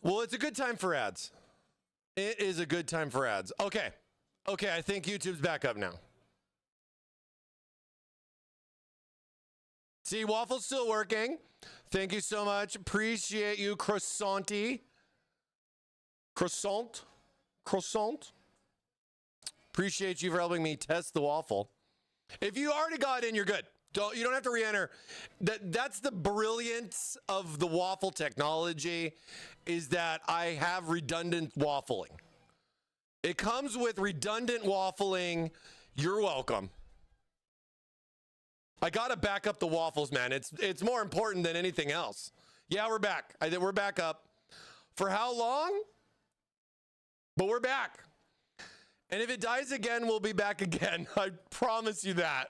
Well, it's a good time for ads. It is a good time for ads. Okay. Okay, I think YouTube's back up now. See, Waffle's still working. Thank you so much. Appreciate you, Croissanty. Croissant. Appreciate you for helping me test the Waffle. If you already got in, you're good. You don't have to re-enter. That's the brilliance of the Waffle technology, is that I have redundant waffling. It comes with redundant waffling. You're welcome. I gotta back up the waffles, man. It's more important than anything else. Yeah, we're back. We're back up. For how long? But we're back. And if it dies again, we'll be back again. I promise you that.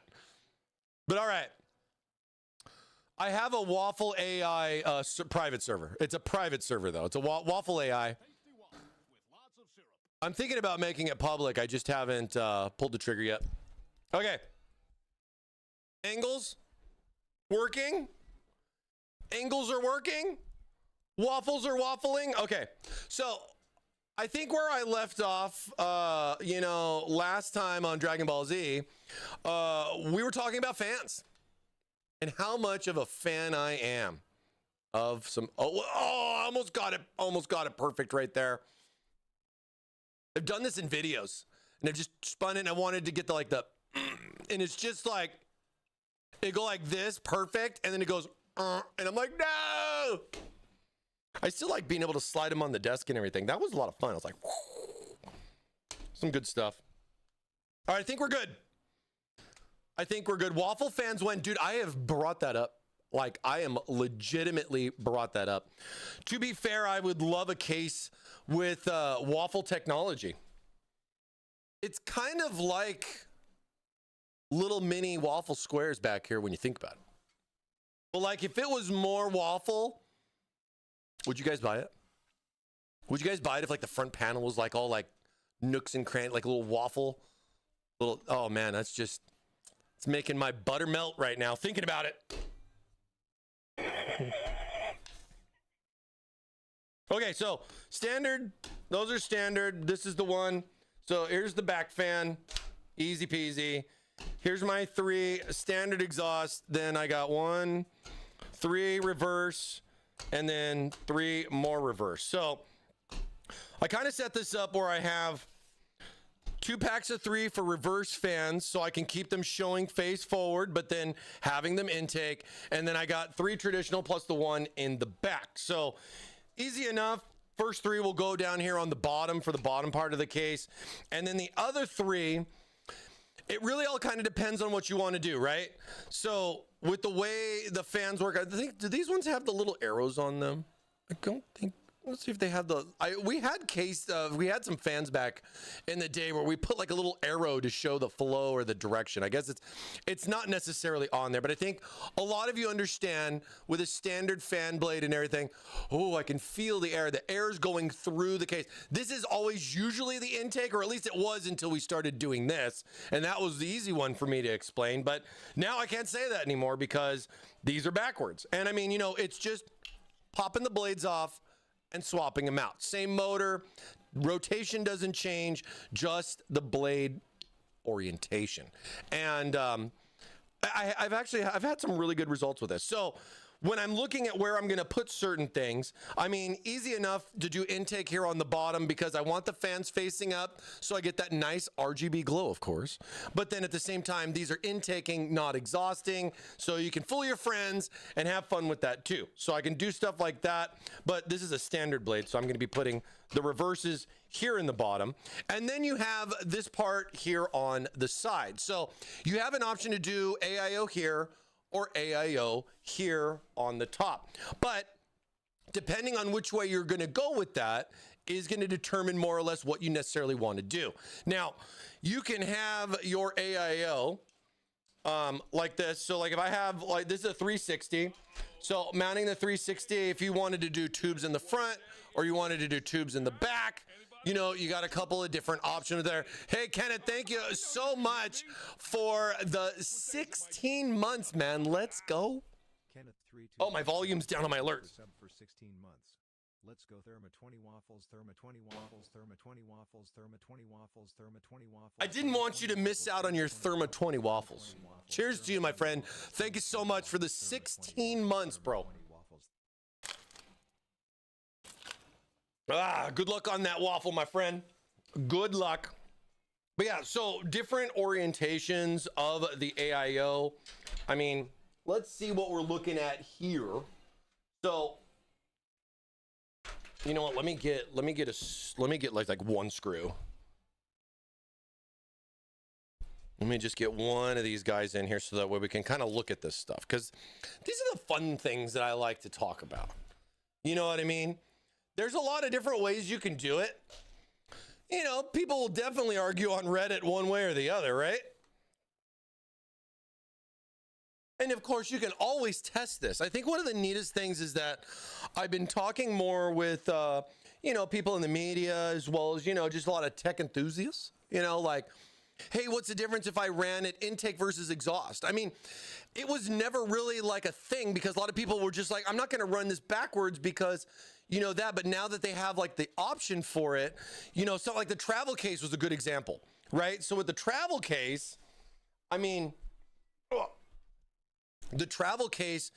But all right. I have a Waffle AI private server. It's a private server, though. It's a Waffle AI. I'm thinking about making it public. I just haven't pulled the trigger yet. Okay. Angles working. Angles are working. Waffles are waffling. Okay. So I think where I left off, last time on Dragon Ball Z, we were talking about fans and how much of a fan I am of some. I almost got it perfect right there. I've done this in videos and I've just spun it and I wanted to get and it's just like, it go like this, perfect, and then it goes, and I'm like, no! I still like being able to slide them on the desk and everything. That was a lot of fun. I was like, whoo. Some good stuff. All right, I think we're good. Waffle fans win. Dude, I have brought that up. Like, I am legitimately brought that up. To be fair, I would love a case with Waffle technology. It's kind of like little mini Waffle squares back here when you think about it. But like, if it was more Waffle, would you guys buy it? Would you guys buy it if like the front panel was like all like nooks and crannies, like a little Waffle? Oh man, it's making my butter melt right now thinking about it. Okay, so standard, those are standard. This is the one. So here's the back fan, easy peasy. Here's my 3 standard exhaust. Then I got 1, 3 reverse, and then 3 more reverse. So I kind of set this up where I have 2 packs of 3 for reverse fans, so I can keep them showing face forward, but then having them intake. And then I got 3 traditional plus the 1 in the back. So easy enough. First 3 will go down here on the bottom for the bottom part of the case. And then the other 3, it really all kind of depends on what you want to do, right? So with the way the fans work, I think, do these ones have the little arrows on them? I don't think. Let's see if they have the. We had some fans back in the day where we put like a little arrow to show the flow or the direction. I guess it's not necessarily on there, but I think a lot of you understand with a standard fan blade and everything. Oh, I can feel the air. The air is going through the case. This is always usually the intake, or at least it was until we started doing this, and that was the easy one for me to explain. But now I can't say that anymore because these are backwards. And I mean, it's just popping the blades off and swapping them out. Same motor, rotation doesn't change, just the blade orientation. And I've had some really good results with this. So when I'm looking at where I'm going to put certain things, I mean, easy enough to do intake here on the bottom because I want the fans facing up so I get that nice RGB glow, of course. But then at the same time, these are intaking, not exhausting, so you can fool your friends and have fun with that too. So I can do stuff like that, but this is a standard blade, so I'm going to be putting the reverses here in the bottom. And then you have this part here on the side. So you have an option to do AIO here or AIO here on the top. But depending on which way you're gonna go with that is gonna determine more or less what you necessarily wanna do. Now, you can have your AIO like this. So like if I have, like this is a 360. So mounting the 360, if you wanted to do tubes in the front or you wanted to do tubes in the back, you got a couple of different options there. Hey, Kenneth, thank you so much for the 16 months, man. Let's go. Oh, my volume's down on my alert. Let's go Therma 20 waffles, Therma 20 waffles, Therma 20 waffles, Therma 20 waffles, Therma 20 waffles. I didn't want you to miss out on your Therma 20 waffles. Cheers to you, my friend. Thank you so much for the 16 months, bro. Good luck on that waffle, my friend. Good luck. But yeah, so different orientations of the AIO. I mean, let's see what we're looking at here. So, you know what? Let me get like one screw. Let me just get one of these guys in here so that way we can kind of look at this stuff, because these are the fun things that I like to talk about. You know what I mean? There's a lot of different ways you can do it. You know, people will definitely argue on Reddit one way or the other, right? And of course, you can always test this. I think one of the neatest things is that I've been talking more with, you know, people in the media, as well as, you know, just a lot of tech enthusiasts, you know, like, hey, what's the difference if I ran it intake versus exhaust? I mean, it was never really like a thing, because a lot of people were just like, I'm not going to run this backwards because, you know, that. But now that they have like the option for it, you know, so like the travel case was a good example, right? So with the travel case, I mean, the travel case,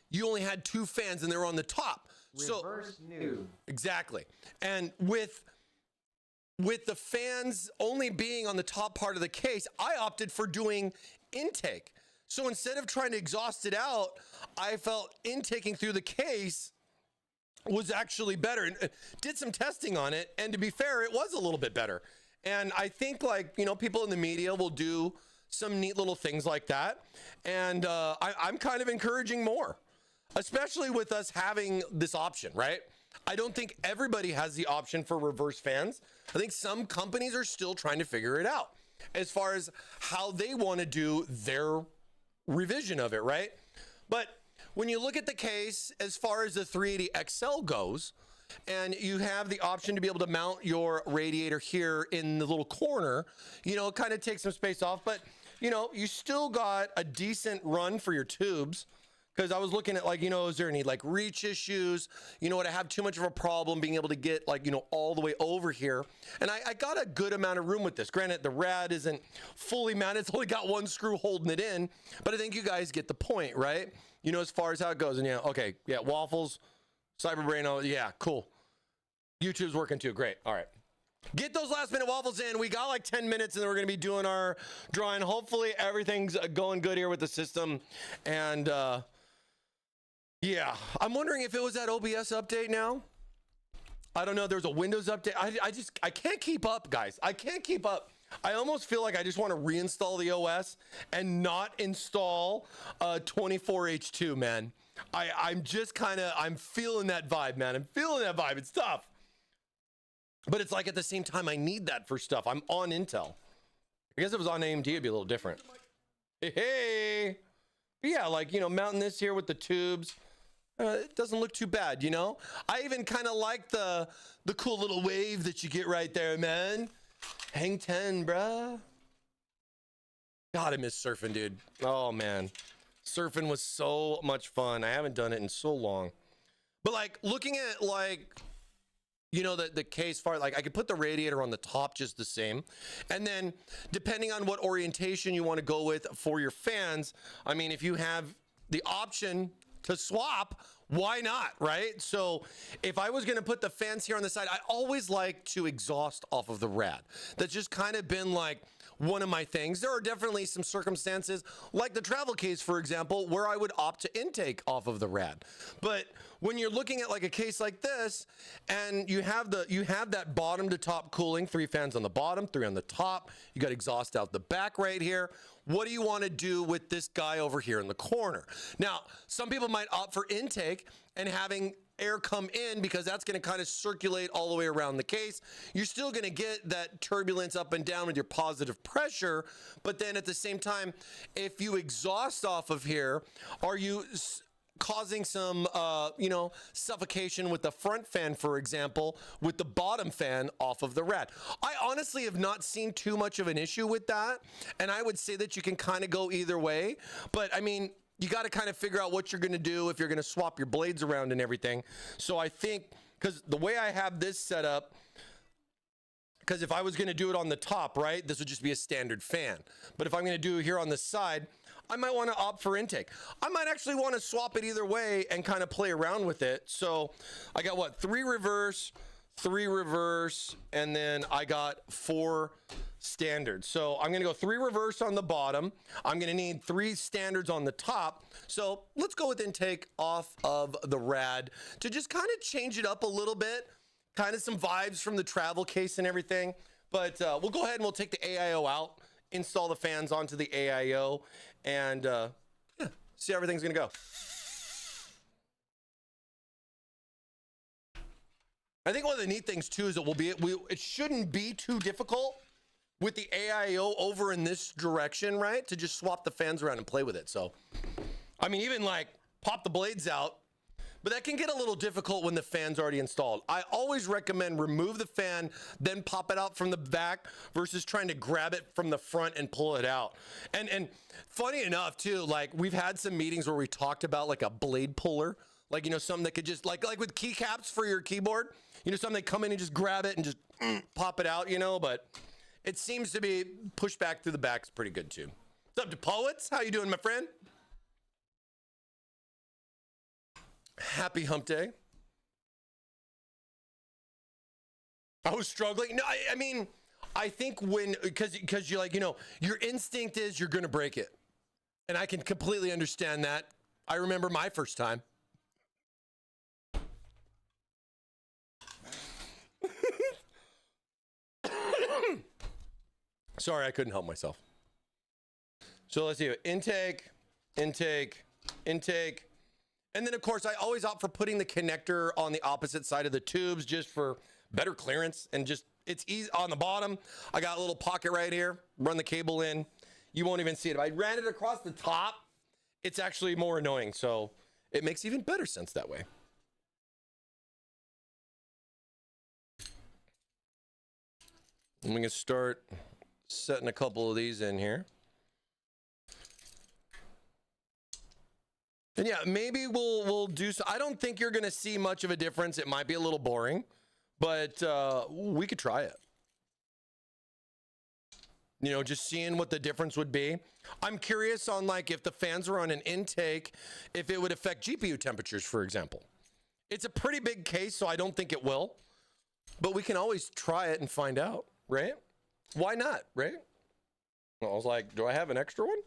you only had 2 fans and they were on the top. Reverse new. Exactly. And with the fans only being on the top part of the case, I opted for doing intake. So instead of trying to exhaust it out, I felt intaking through the case was actually better, and did some testing on it. And to be fair, it was a little bit better. And I think, like, you know, people in the media will do some neat little things like that. And I'm kind of encouraging more, especially with us having this option, right? I don't think everybody has the option for reverse fans. I think some companies are still trying to figure it out as far as how they want to do their revision of it, right? But when you look at the case, as far as the 380 XL goes, and you have the option to be able to mount your radiator here in the little corner, you know, it kind of takes some space off, but you know, you still got a decent run for your tubes. Because I was looking at, like, you know, is there any like reach issues? You know, would I have too much of a problem being able to get, like, you know, all the way over here? And I got a good amount of room with this. Granted, the rad isn't fully mounted. It's only got one screw holding it in. But I think you guys get the point, right? You know, as far as how it goes. And yeah, okay, yeah, waffles, Cyberbrain, oh, yeah, cool. YouTube's working too, great, all right. Get those last minute waffles in. We got like 10 minutes and then we're going to be doing our drawing. Hopefully everything's going good here with the system. And, yeah, I'm wondering if it was that OBS update now. I don't know. There's a Windows update. I can't keep up, guys. I can't keep up. I almost feel like I just want to reinstall the OS and not install 24H2, man. I'm just kind of, I'm feeling that vibe, man. I'm feeling that vibe. It's tough. But it's like at the same time, I need that for stuff. I'm on Intel. I guess if it was on AMD, it'd be a little different. Hey. But yeah, like, you know, mounting this here with the tubes. It doesn't look too bad, you know? I even kind of like the cool little wave that you get right there, man. Hang 10, bruh. God, I miss surfing, dude. Oh, man. Surfing was so much fun. I haven't done it in so long. But, like, looking at, like, you know, the case far, like, I could put the radiator on the top just the same. And then, depending on what orientation you want to go with for your fans, I mean, if you have the option to swap, why not, right? So if I was going to put the fans here on the side, I always like to exhaust off of the rad. That's just kind of been like one of my things. There are definitely some circumstances, like the travel case, for example, where I would opt to intake off of the rad. But when you're looking at like a case like this, and you have that bottom to top cooling, 3 fans on the bottom, 3 on the top, you got exhaust out the back right here. What do you want to do with this guy over here in the corner? Now, some people might opt for intake and having air come in, because that's going to kind of circulate all the way around the case. You're still going to get that turbulence up and down with your positive pressure, but then at the same time, if you exhaust off of here, are you causing some, you know, suffocation with the front fan, for example, with the bottom fan off of the rad? I honestly have not seen too much of an issue with that, and I would say that you can kind of go either way. But I mean, you got to kind of figure out what you're going to do if you're going to swap your blades around and everything. So I think because the way I have this set up, because if I was going to do it on the top, right, this would just be a standard fan. But if I'm going to do it here on the side, I might want to opt for intake. I might actually want to swap it either way and kind of play around with it. So I got what, 3 reverse, and then I got 4 standards. So I'm going to go 3 reverse on the bottom. I'm going to need 3 standards on the top. So let's go with intake off of the rad to just kind of change it up a little bit. Kind of some vibes from the travel case and everything. But we'll go ahead and we'll take the AIO out, install the fans onto the AIO, and yeah, see how everything's going to go. I think one of the neat things too is it shouldn't be too difficult with the AIO over in this direction, right? To just swap the fans around and play with it. So, I mean, even like pop the blades out, but that can get a little difficult when the fan's already installed. I always recommend remove the fan, then pop it out from the back versus trying to grab it from the front and pull it out. And funny enough too, like we've had some meetings where we talked about like a blade puller, like, you know, something that could just like with keycaps for your keyboard, you know, something that come in and just grab it and just pop it out, you know, but it seems to be pushed back through the back is pretty good too. What's up to Poets? How you doing, my friend? Happy hump day. I was struggling. No, I mean, I think when, because you're like, you know, your instinct is you're going to break it. And I can completely understand that. I remember my first time. Sorry, I couldn't help myself. So let's see. Intake. And then, of course, I always opt for putting the connector on the opposite side of the tubes just for better clearance. And just, it's easy on the bottom. I got a little pocket right here. Run the cable in. You won't even see it. If I ran it across the top, it's actually more annoying. So it makes even better sense that way. I'm going to start setting a couple of these in here. And yeah, maybe we'll do so. I don't think you're going to see much of a difference. It might be a little boring, but we could try it. You know, just seeing what the difference would be. I'm curious on like if the fans were on an intake, if it would affect GPU temperatures, for example. It's a pretty big case, so I don't think it will. But we can always try it and find out, right? Why not, right? Well, I was like, do I have an extra one?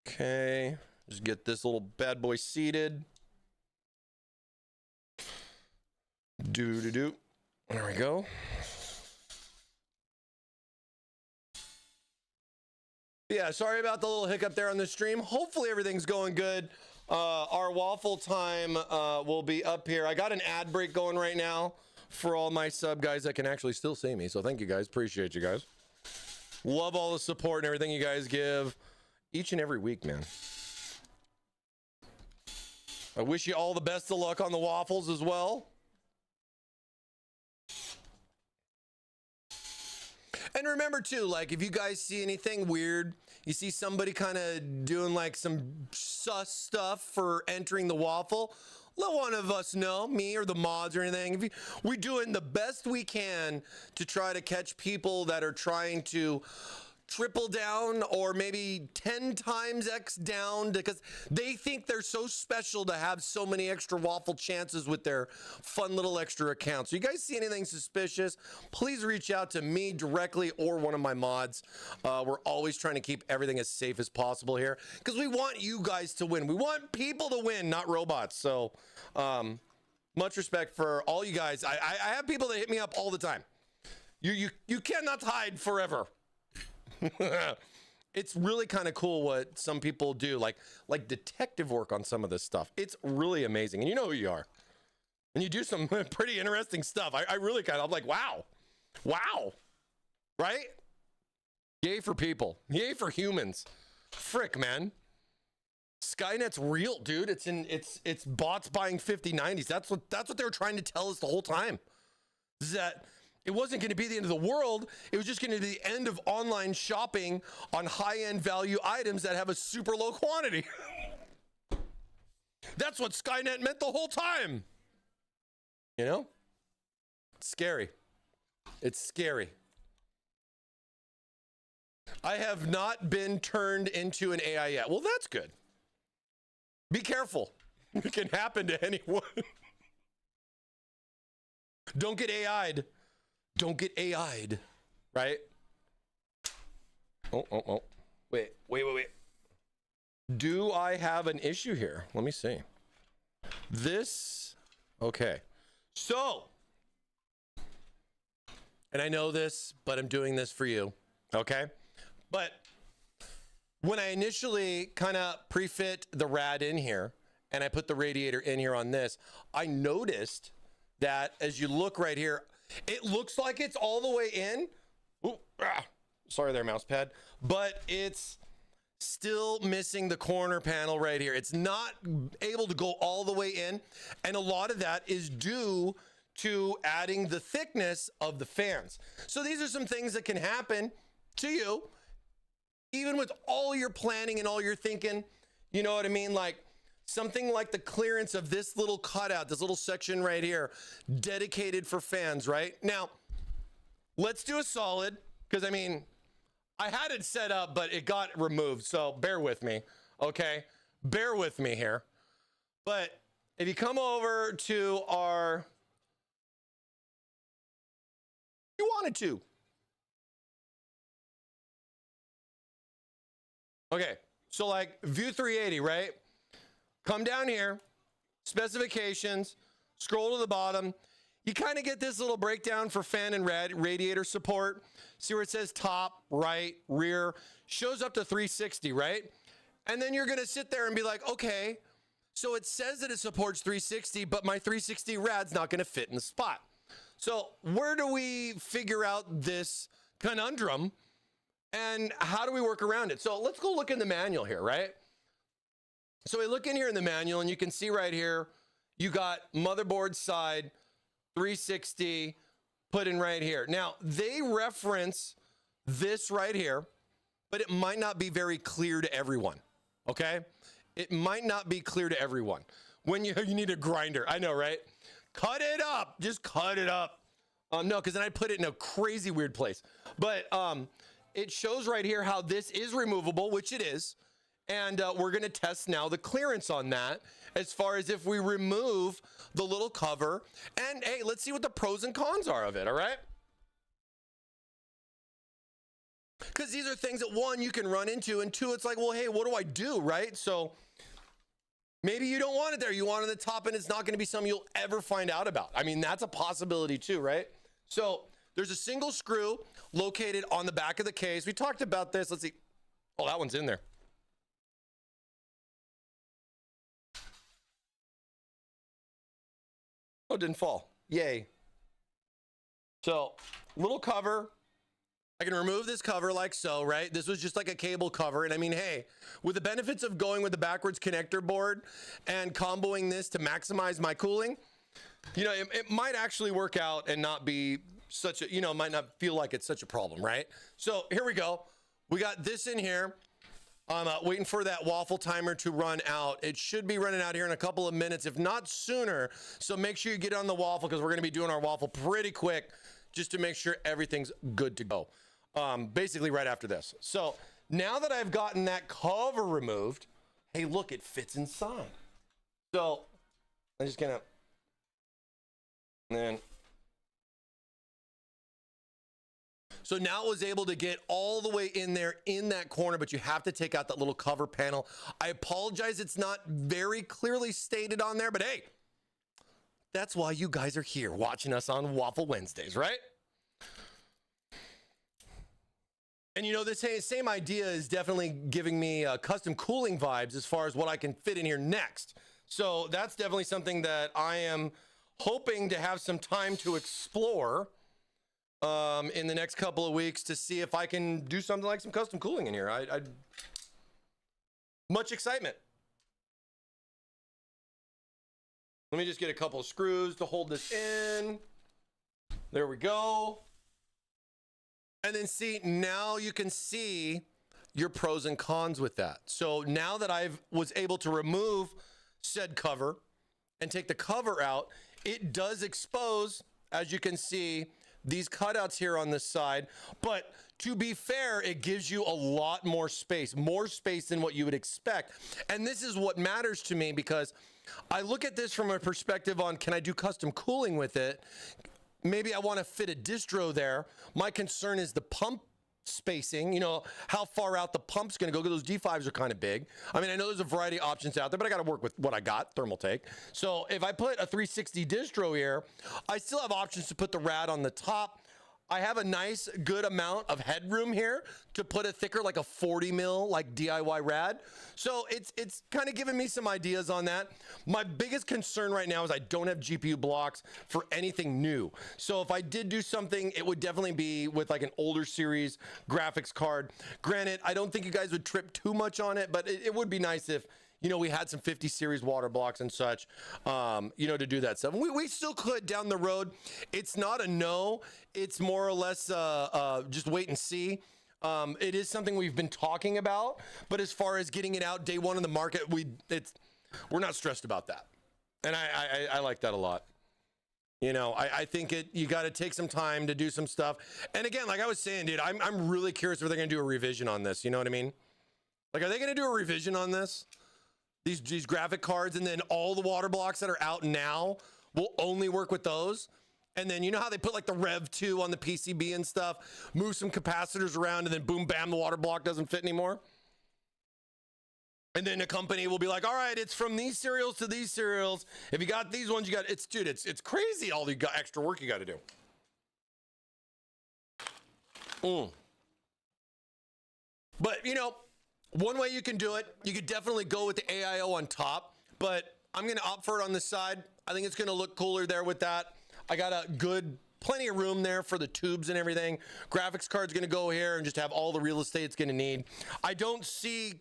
Okay. Just get this little bad boy seated. There we go. Yeah, sorry about the little hiccup there on the stream. Hopefully everything's going good. Our waffle time will be up here. I got an ad break going right now for all my sub guys that can actually still see me. So thank you guys. Appreciate you guys. Love all the support and everything you guys give each and every week, man. I wish you all the best of luck on the waffles as well. And remember too, like if you guys see anything weird, you see somebody kind of doing like some sus stuff for entering the waffle, let one of us know, me or the mods or anything. We're doing the best we can to try to catch people that are trying to triple down or maybe 10 times X down because they think they're so special to have so many extra waffle chances with their fun little extra accounts. So you guys see anything suspicious, please reach out to me directly or one of my mods. We're always trying to keep everything as safe as possible here because we want you guys to win. We want people to win, not robots. So much respect for all you guys. I have people that hit me up all the time. You cannot hide forever. It's really kind of cool what some people do, like detective work on some of this stuff. It's really amazing, and you know who you are, and you do some pretty interesting stuff. I really I'm like, wow, right? Yay for people, yay for humans. Frick, man, Skynet's real, dude. It's bots buying 5090s. That's what they were trying to tell us the whole time. Is that it wasn't going to be the end of the world. It was just going to be the end of online shopping on high-end value items that have a super low quantity. That's what Skynet meant the whole time. You know? It's scary. It's scary. I have not been turned into an AI yet. Well, that's good. Be careful. It can happen to anyone. Don't get AI'd. Don't get AI'd, right? Oh. Wait. Do I have an issue here? Let me see. This, okay. So, and I know this, but I'm doing this for you, okay? But when I initially kind of pre-fit the rad in here, and I put the radiator in here on this, I noticed that as you look right here, it looks like it's all the way in. Ooh, sorry there, mouse pad. But it's still missing the corner panel right here. It's not able to go all the way in. And a lot of that is due to adding the thickness of the fans. So these are some things that can happen to you, even with all your planning and all your thinking. You know what I mean? Like something like the clearance of this little cutout, this little section right here, dedicated for fans, right? Now, let's do a solid, because I mean, I had it set up, but it got removed, so bear with me, okay? Bear with me here. But if you come over to our, you wanted to. Okay, so like view 380, right? Come down here, specifications, scroll to the bottom. You kind of get this little breakdown for fan and radiator support. See where it says top, right, rear, shows up to 360, right? And then you're gonna sit there and be like, okay, so it says that it supports 360, but my 360 rad's not gonna fit in the spot. So where do we figure out this conundrum and how do we work around it? So let's go look in the manual here, right? So we look in here in the manual and you can see right here, you got motherboard side, 360 put in right here. Now they reference this right here, but it might not be very clear to everyone. Okay. It might not be clear to everyone when you need a grinder. I know, right? Cut it up. Just cut it up. No, because then I put it in a crazy weird place, but it shows right here how this is removable, which it is. And we're going to test now the clearance on that as far as if we remove the little cover. And hey, let's see what the pros and cons are of it, all right? Because these are things that one, you can run into, and two, it's like, well, hey, what do I do, right? So maybe you don't want it there. You want it on the top, and it's not going to be something you'll ever find out about. I mean, that's a possibility too, right? So there's a single screw located on the back of the case. We talked about this. Let's see. Oh, that one's in there. Oh, it didn't fall. Yay. So, little cover. I can remove this cover like so, right? This was just like a cable cover. And I mean, hey, with the benefits of going with the backwards connector board and comboing this to maximize my cooling, you know, it might actually work out and not be such a, you know, might not feel like it's such a problem, right? So here we go. We got this in here. I'm waiting for that waffle timer to run out. It should be running out here in a couple of minutes, if not sooner. So make sure you get on the waffle because we're going to be doing our waffle pretty quick just to make sure everything's good to go. Basically right after this. So now that I've gotten that cover removed, hey, look, it fits inside. So I'm just going to, then. So now it was able to get all the way in there in that corner, but you have to take out that little cover panel. I apologize, it's not very clearly stated on there, but hey, that's why you guys are here watching us on Waffle Wednesdays, right? And you know, this same idea is definitely giving me custom cooling vibes as far as what I can fit in here next. So that's definitely something that I am hoping to have some time to explore in the next couple of weeks to see if I can do something like some custom cooling in here. I'd much excitement. Let me just get a couple of screws to hold this in. There we go. And then see, now you can see your pros and cons with that. So now that I was able to remove said cover and take the cover out, It does expose, as you can see, these cutouts here on this side, but to be fair, it gives you a lot more space than what you would expect. And this is what matters to me, because I look at this from a perspective on, can I do custom cooling with it? Maybe I want to fit a distro there. My concern is the pump spacing, you know, how far out the pump's going to go, because those D5s are kind of big. I mean, I know there's a variety of options out there, but I got to work with what I got, Thermaltake. So if I put a 360 distro here, I still have options to put the rad on the top. I have a nice, good amount of headroom here to put a thicker, like a 40 mil, like DIY rad. So it's kind of giving me some ideas on that. My biggest concern right now is I don't have GPU blocks for anything new. So if I did do something, it would definitely be with like an older series graphics card. Granted, I don't think you guys would trip too much on it, but it would be nice if, you know, we had some 50 series water blocks and such, you know, to do that stuff. We still could down the road. It's not a no. It's more or less just wait and see. It is something we've been talking about, but as far as getting it out day one in the market, we're not stressed about that. And I like that a lot. You know, I think you got to take some time to do some stuff. And again, like I was saying, dude, I'm really curious if they're going to do a revision on this. You know what I mean? Like, are they going to do a revision on this? These graphic cards, and then all the water blocks that are out now will only work with those. And then you know how they put like the Rev 2 on the PCB and stuff, move some capacitors around, and then boom, bam, the water block doesn't fit anymore. And then a company will be like, all right, it's from these serials to these serials. If you got these ones, you got, dude, it's crazy all the extra work you got to do. But, you know, one way you can do it, you could definitely go with the AIO on top, but I'm going to opt for it on this side. I think it's going to look cooler there with that. I got plenty of room there for the tubes and everything. Graphics card's going to go here and just have all the real estate it's going to need. I don't see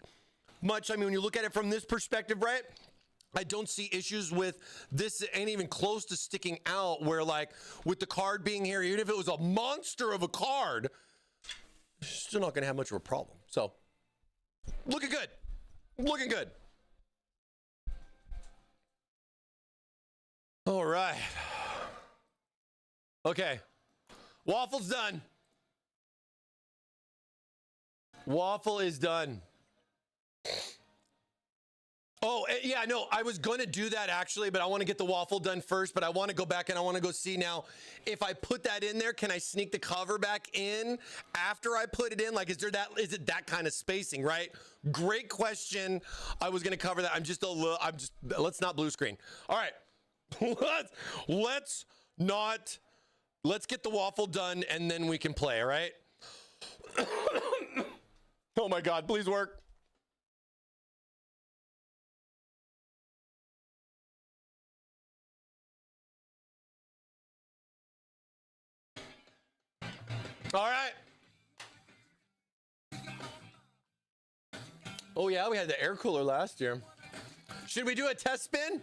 much. I mean, when you look at it from this perspective, right? I don't see issues with this. Ain't even close to sticking out, where like with the card being here, even if it was a monster of a card, still not going to have much of a problem. So looking good. Looking good. All right. Okay. Waffle's done. Waffle is done. Oh, yeah, no, I was going to do that actually, but I want to get the waffle done first, but I want to go back and I want to go see now if I put that in there, can I sneak the cover back in after I put it in? Like, is it that kind of spacing, right? Great question. I was going to cover that. Let's not blue screen. All right. Let's get the waffle done and then we can play. All right. Oh my God, please work. All right. Oh yeah, we had the air cooler last year. Should we do a test spin?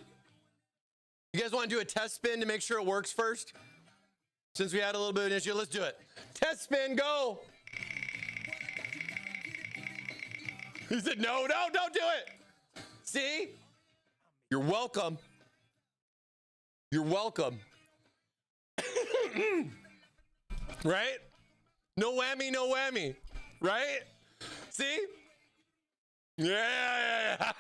You guys want to do a test spin to make sure it works first? Since we had a little bit of an issue, let's do it. Test spin, go. He said, no, don't do it. See? You're welcome. You're welcome. Right? No whammy, no whammy. Right? See? Yeah.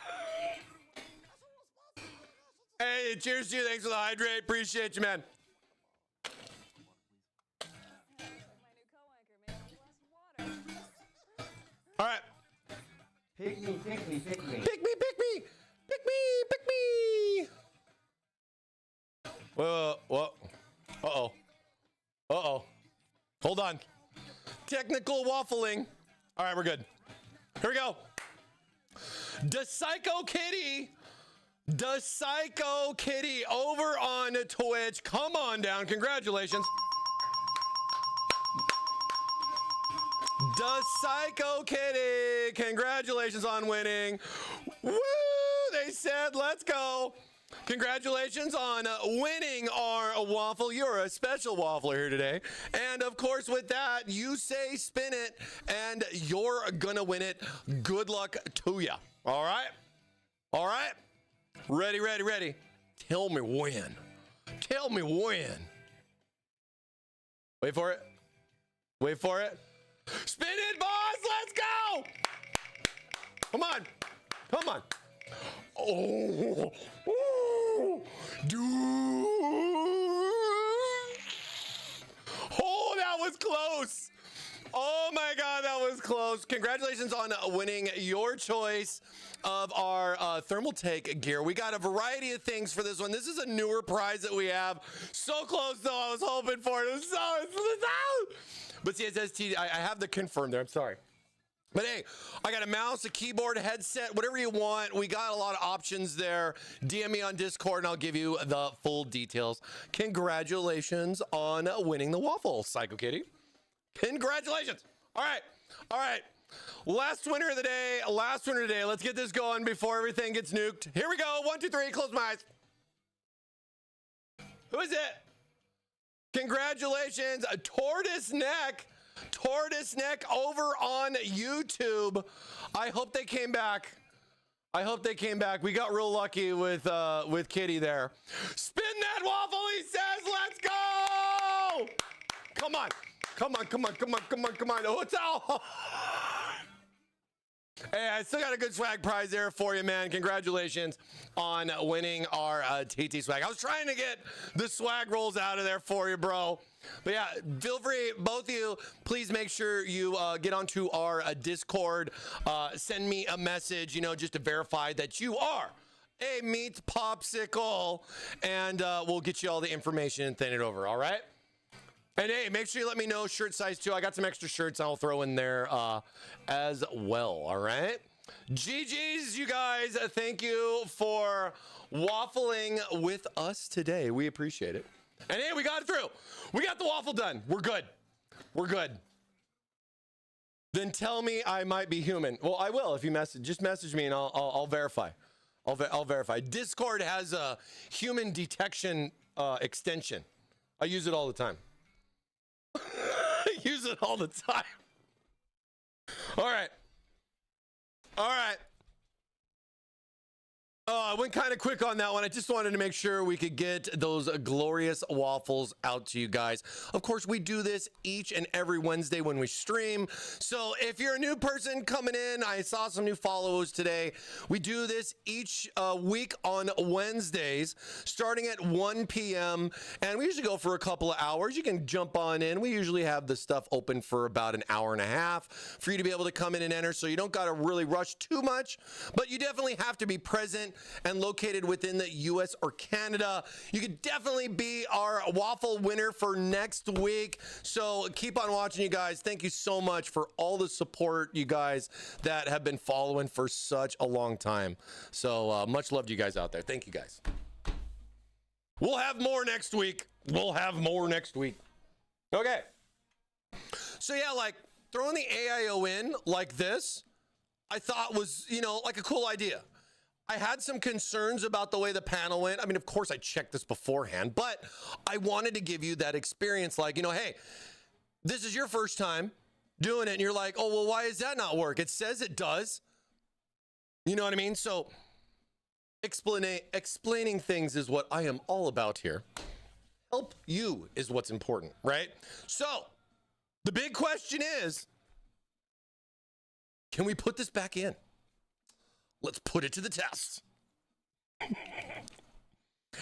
Hey, cheers to you. Thanks for the hydrate. Appreciate you, man. All right. Pick me. Pick me. Pick me. Whoa. Uh-oh. Hold on. Technical waffling. All right, we're good. Here we go. The Psycho Kitty over on Twitch. Come on down. Congratulations. The Psycho Kitty. Congratulations on winning. Woo! They said, let's go. Congratulations on winning our waffle. You're a special waffler here today. And of course, with that, you say spin it and you're gonna win it. Good luck to you. All right? All right? Ready. Tell me when. Tell me when. Wait for it. Wait for it. Spin it, boss. Let's go. Come on. Come on. Oh. Ooh. Dude. Oh, that was close. Oh my God, that was close. Congratulations on winning your choice of our Thermaltake gear. We got a variety of things for this one. This is a newer prize that we have. So close though, I was hoping for it. It was so. But see, it says TD. I have the confirm there, I'm sorry. But hey, I got a mouse, a keyboard, a headset, whatever you want. We got a lot of options there. DM me on Discord and I'll give you the full details. Congratulations on winning the Waffle, Psycho Kitty. Congratulations. All right. All right. Last winner of the day. Last winner of the day. Let's get this going before everything gets nuked. Here we go. 1, 2, 3. Close my eyes. Who is it? Congratulations. Tortoise Neck. Tortoise Neck over on YouTube. I hope they came back. I hope they came back. We got real lucky with Kitty there. Spin that waffle, he says. Let's go. Come on. Come on, come on, come on, come on, come on. Oh, it's out. Hey, I still got a good swag prize there for you, man. Congratulations on winning our TT swag. I was trying to get the swag rolls out of there for you, bro. But yeah, feel free, both of you, please make sure you get onto our Discord. Send me a message, you know, just to verify that you are a meat popsicle. And we'll get you all the information and send it over, all right? And hey, make sure you let me know shirt size too. I got some extra shirts I'll throw in there as well, all right? GG's, you guys. Thank you for waffling with us today. We appreciate it. And hey, we got it through. We got the waffle done. We're good. We're good. Then tell me I might be human. Well, I will if you just message me and I'll verify. I'll verify. Discord has a human detection extension. I use it all the time. Use it all the time. All right. All right. I went kind of quick on that one. I just wanted to make sure we could get those glorious waffles out to you guys. Of course, we do this each and every Wednesday when we stream. So if you're a new person coming in, I saw some new followers today. We do this each week on Wednesdays, starting at 1 p.m. And we usually go for a couple of hours. You can jump on in. We usually have the stuff open for about an hour and a half for you to be able to come in and enter. So you don't got to really rush too much, but you definitely have to be present and located within the US or Canada. You could definitely be our waffle winner for next week. So keep on watching, you guys. Thank you so much for all the support, you guys that have been following for such a long time. So much love to you guys out there. Thank you guys. We'll have more next week. We'll have more next week. Okay. So yeah, like throwing the AIO in like this, I thought was, you know, like a cool idea. I had some concerns about the way the panel went. I mean, of course I checked this beforehand, but I wanted to give you that experience. Like, you know, hey, this is your first time doing it. And you're like, oh, well, why does that not work? It says it does. You know what I mean? So explaining things is what I am all about here. Help you is what's important, right? So the big question is, can we put this back in? Let's put it to the test.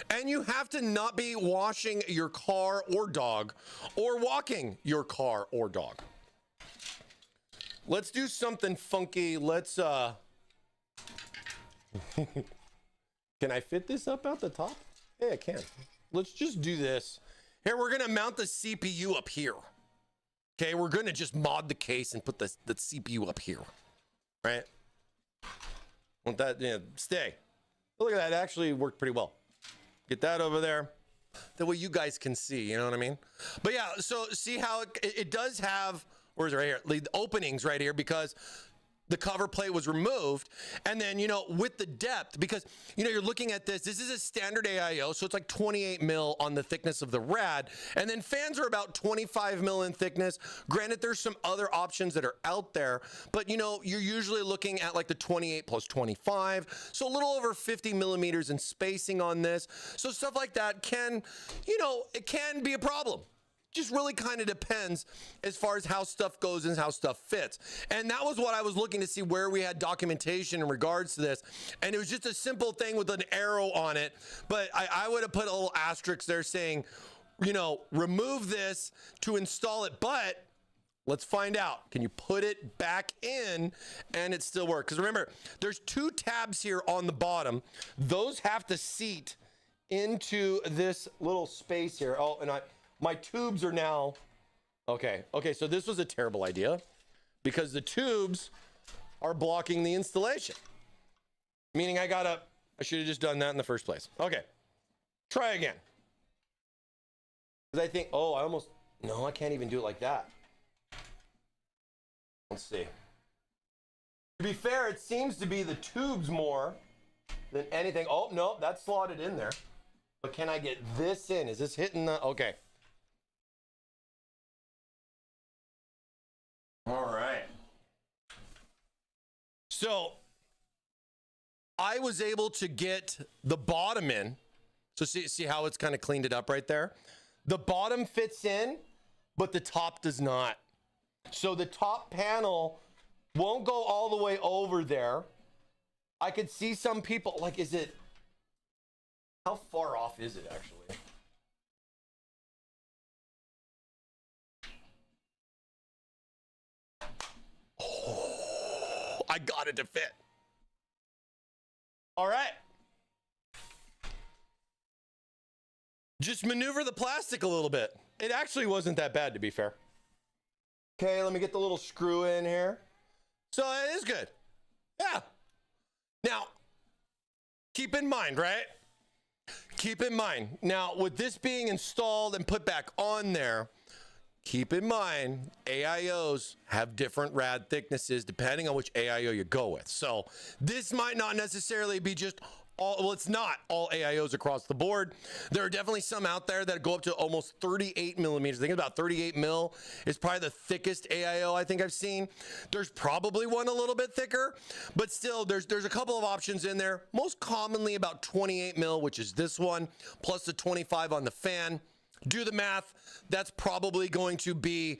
And you have to not be washing your car or dog or walking your car or dog. Let's do something funky. Let's can I fit this up at the top? Yeah, I can. Let's just do this. Here, we're gonna mount the CPU up here. Okay, we're gonna just mod the case and put the CPU up here, right? Want that, you know, stay. Look at that, it actually worked pretty well. Get that over there. That way you guys can see, you know what I mean? But yeah, so see how it does have, where is it right here? The openings right here, because the cover plate was removed. And then, you know, with the depth, because, you know, you're looking at this is a standard AIO, so it's like 28 mil on the thickness of the rad. And then fans are about 25 mil in thickness. Granted, there's some other options that are out there, but, you know, you're usually looking at like the 28 plus 25. So a little over 50 millimeters in spacing on this. So stuff like that can, you know, it can be a problem. Just really kind of depends as far as how stuff goes and how stuff fits. And that was what I was looking to see, where we had documentation in regards to this. And it was just a simple thing with an arrow on it. But I would have put a little asterisk there saying, you know, remove this to install it. But let's find out. Can you put it back in and it still work? Because remember, there's 2 tabs here on the bottom. Those have to seat into this little space here. Oh, and my tubes are now, okay, so this was a terrible idea because the tubes are blocking the installation. Meaning I should have just done that in the first place. Okay, try again. Because I think, no, I can't even do it like that. Let's see. To be fair, it seems to be the tubes more than anything. Oh, no, that's slotted in there. But can I get this in? Is this hitting the, okay. All right. So I was able to get the bottom in. So see how it's kind of cleaned it up right there? The bottom fits in, but the top does not. So the top panel won't go all the way over there. I could see some people, like, how far off is it actually? I got it to fit. All right. Just maneuver the plastic a little bit. It actually wasn't that bad, to be fair. Okay, let me get the little screw in here. So it is good. Yeah. Now, keep in mind, right? Keep in mind. Now, with this being installed and put back on there, keep in mind, AIOs have different rad thicknesses depending on which AIO you go with. So this might not necessarily be just all, well, it's not all AIOs across the board. There are definitely some out there that go up to almost 38 millimeters. I think about 38 mil is probably the thickest AIO I think I've seen. There's probably one a little bit thicker, but still there's a couple of options in there. Most commonly about 28 mil, which is this one, plus the 25 on the fan. Do the math. That's probably going to be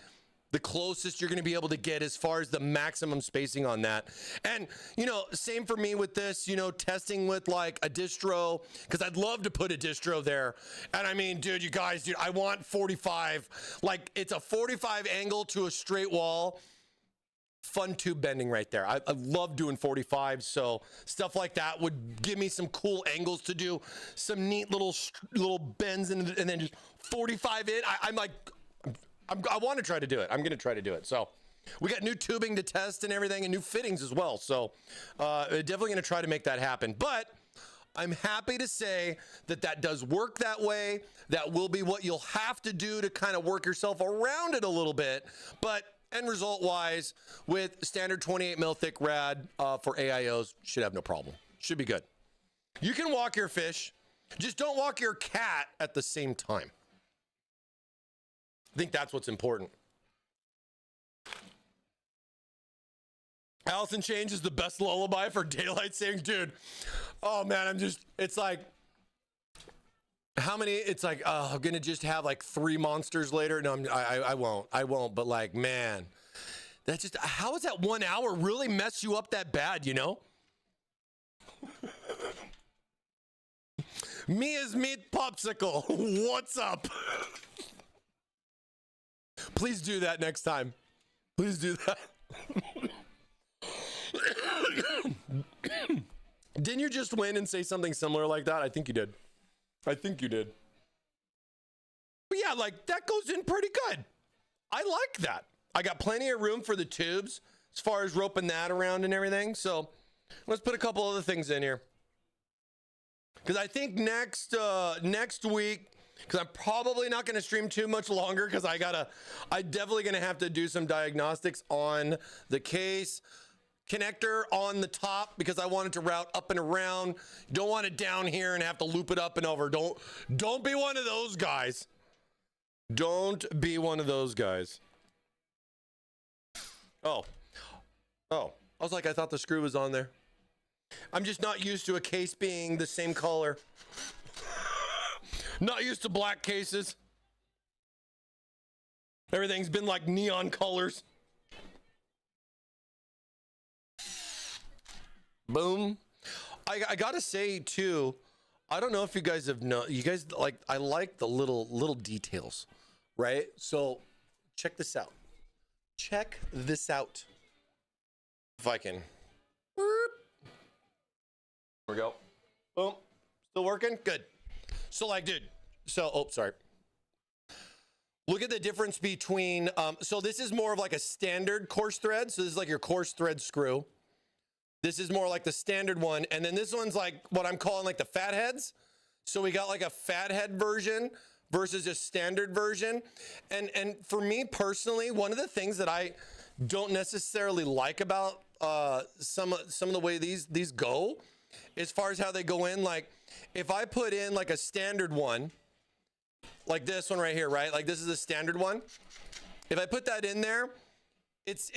the closest you're going to be able to get as far as the maximum spacing on that. And, you know, same for me with this, you know, testing with like a distro, because I'd love to put a distro there. And I mean, dude, you guys, dude, I want 45. Like, it's a 45 angle to a straight wall. Fun tube bending right there. I love doing 45, so stuff like that would give me some cool angles to do some neat little bends and then just 45 in. I want to try to do it. I'm going to try to do it. So we got new tubing to test and everything, and new fittings as well. So definitely going to try to make that happen. But I'm happy to say that that does work that way. That will be what you'll have to do to kind of work yourself around it a little bit. But end result wise, with standard 28 mil thick rad for AIOs, should have no problem. Should be good. You can walk your fish, just don't walk your cat at the same time. I think that's what's important. Allison Change is the best lullaby for daylight saving. Dude, oh man, it's like, how many? It's like, I'm gonna just have like 3 monsters later. No, I won't. But like, man, that's just, how does that 1 hour really mess you up that bad, you know? Mia's Meat Popsicle, what's up? Please do that next time. Please do that. Didn't you just win and say something similar like that? I think you did. But yeah, like that goes in pretty good. I like that. I got plenty of room for the tubes as far as roping that around and everything. So let's put a couple other things in here. Because I think next week, because I'm probably not going to stream too much longer, because I definitely going to have to do some diagnostics on the case. connector on the top because I want it to route up and around. You don't want it down here and have to loop it up and over. Don't be one of those guys. Don't be one of those guys. Oh. I was like, I thought the screw was on there. I'm just not used to a case being the same color. Not used to black cases. Everything's been like neon colors. Boom. I gotta say too, I don't know if you guys have you guys like, I like the little details, right? So check this out. Check this out. If I can. There we go. Boom. Still working? Good. So like, dude, sorry. Look at the difference between, so this is more of like a standard coarse thread. So this is like your coarse thread screw. This is more like the standard one. And then this one's like what I'm calling like the fat heads. So we got like a fat head version versus a standard version. And for me personally, one of the things that I don't necessarily like about some of the way these go, as far as how they go in, like if I put in like a standard one, like this one right here, right? Like this is a standard one. If I put that in there, it's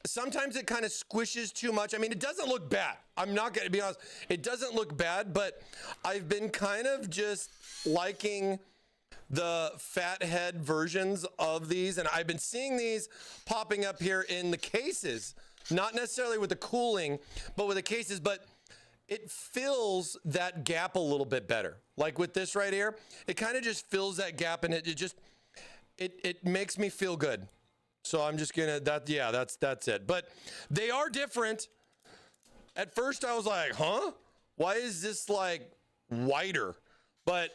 sometimes it kind of squishes too much. I mean, it doesn't look bad. I'm not going to be honest. It doesn't look bad, but I've been kind of just liking the fat head versions of these. And I've been seeing these popping up here in the cases, not necessarily with the cooling, but with the cases, but it fills that gap a little bit better. Like with this right here, it kind of just fills that gap, and it makes me feel good. So I'm just gonna, that's it. But they are different. At first I was like, huh? Why is this like wider? But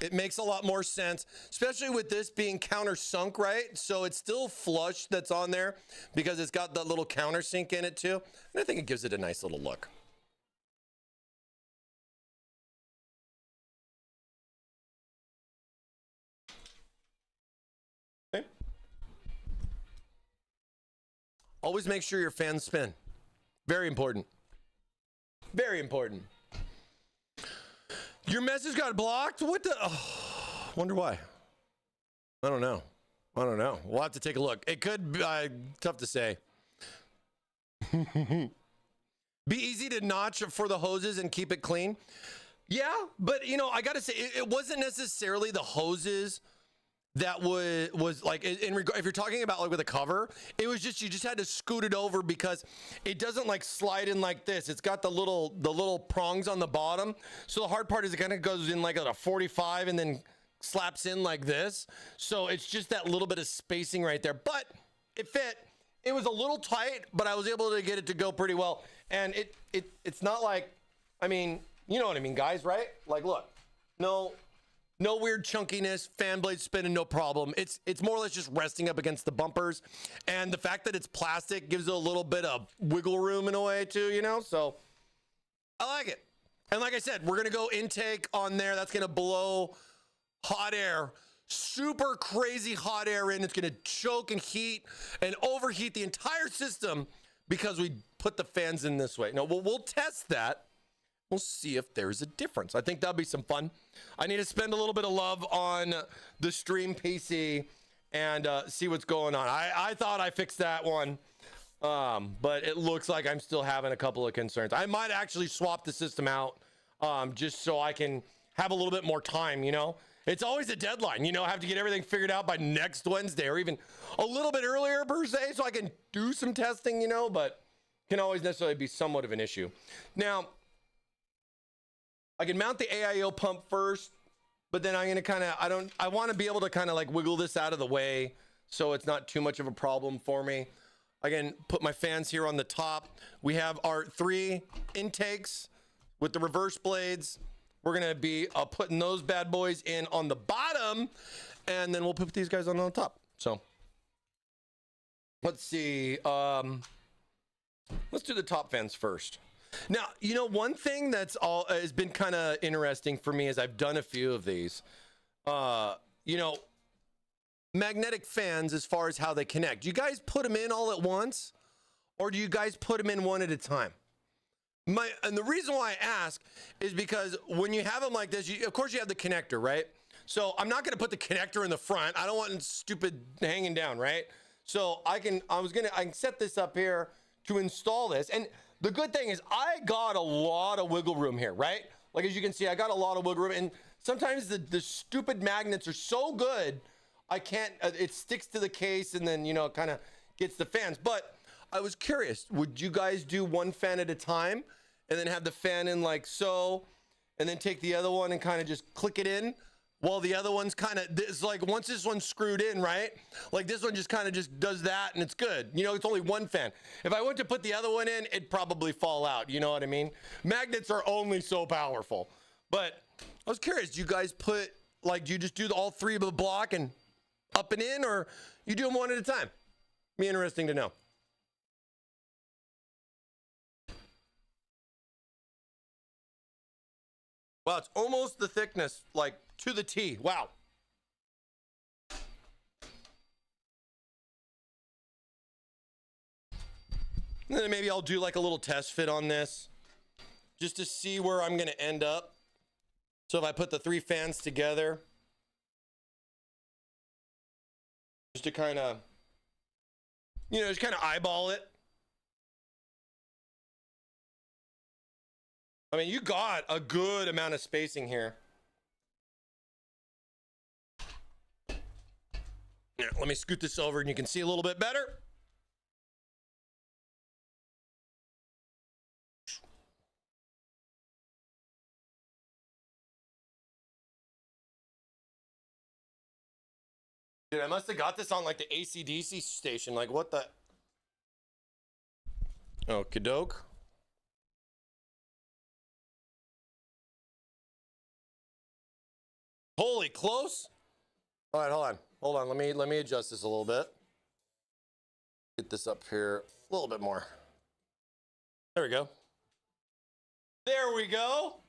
it makes a lot more sense, especially with this being countersunk, right? So it's still flush that's on there because it's got that little countersink in it too. And I think it gives it a nice little look. Okay. Always make sure your fans spin. Very important. Very important. Your message got blocked? What the? Oh, wonder why. I don't know. We'll have to take a look. It could be tough to say. Be easy to notch for the hoses and keep it clean. Yeah, but you know, I gotta say, it wasn't necessarily the hoses that was like if you're talking about like with a cover, it was just, you just had to scoot it over because it doesn't like slide in like this. It's got the little prongs on the bottom. So the hard part is it kind of goes in like at a 45 and then slaps in like this. So it's just that little bit of spacing right there, but it fit. It was a little tight, but I was able to get it to go pretty well. And it's not like, I mean, you know what I mean, guys, right? Like, look, no weird chunkiness, fan blade spinning, no problem. It's more or less just resting up against the bumpers. And the fact that it's plastic gives it a little bit of wiggle room in a way too, you know? So I like it. And like I said, we're gonna go intake on there. That's gonna blow hot air, super crazy hot air in. It's gonna choke and heat and overheat the entire system because we put the fans in this way. Now, we'll test that. We'll see if there's a difference. I think that'll be some fun. I need to spend a little bit of love on the stream PC and see what's going on. I thought I fixed that one, but it looks like I'm still having a couple of concerns. I might actually swap the system out just so I can have a little bit more time, you know? It's always a deadline, you know, I have to get everything figured out by next Wednesday or even a little bit earlier per se so I can do some testing, you know, but can always necessarily be somewhat of an issue. Now, I can mount the AIO pump first, but then I'm going to kind of, I want to be able to kind of like wiggle this out of the way so it's not too much of a problem for me. I can put my fans here on the top. We have our 3 intakes with the reverse blades. We're going to be putting those bad boys in on the bottom, and then we'll put these guys on the top. So let's see. Let's do the top fans first. Now, you know, one thing that's has been kind of interesting for me is I've done a few of these, you know, magnetic fans as far as how they connect. You guys put them in all at once, or do you guys put them in one at a time? And the reason why I ask is because when you have them like this, of course you have the connector, right? So I'm not going to put the connector in the front. I don't want it stupid hanging down, right? So I can set this up here to install this. And the good thing is I got a lot of wiggle room here, right? Like, as you can see, I got a lot of wiggle room, and sometimes the stupid magnets are so good, I can't, it sticks to the case and then, you know, it kind of gets the fans. But I was curious, would you guys do one fan at a time and then have the fan in like so, and then take the other one and kind of just click it in while the other one's kind of, it's like once this one's screwed in, right? Like this one just kind of just does that and it's good. You know, it's only one fan. If I went to put the other one in, it'd probably fall out. You know what I mean? Magnets are only so powerful. But I was curious, do you guys put, like, do you just do all three of the block and up and in, or you do them one at a time? Be interesting to know. Wow, it's almost the thickness, like to the T. Wow. And then maybe I'll do like a little test fit on this just to see where I'm going to end up. So if I put the three fans together, just to kind of, you know, just kind of eyeball it. I mean, you got a good amount of spacing here. Yeah, let me scoot this over and you can see a little bit better. Dude, I must have got this on like the AC/DC station. Like, what the? Okie doke. Holy, close. All right, hold on. Let me adjust this a little bit. Get this up here a little bit more. There we go. There we go.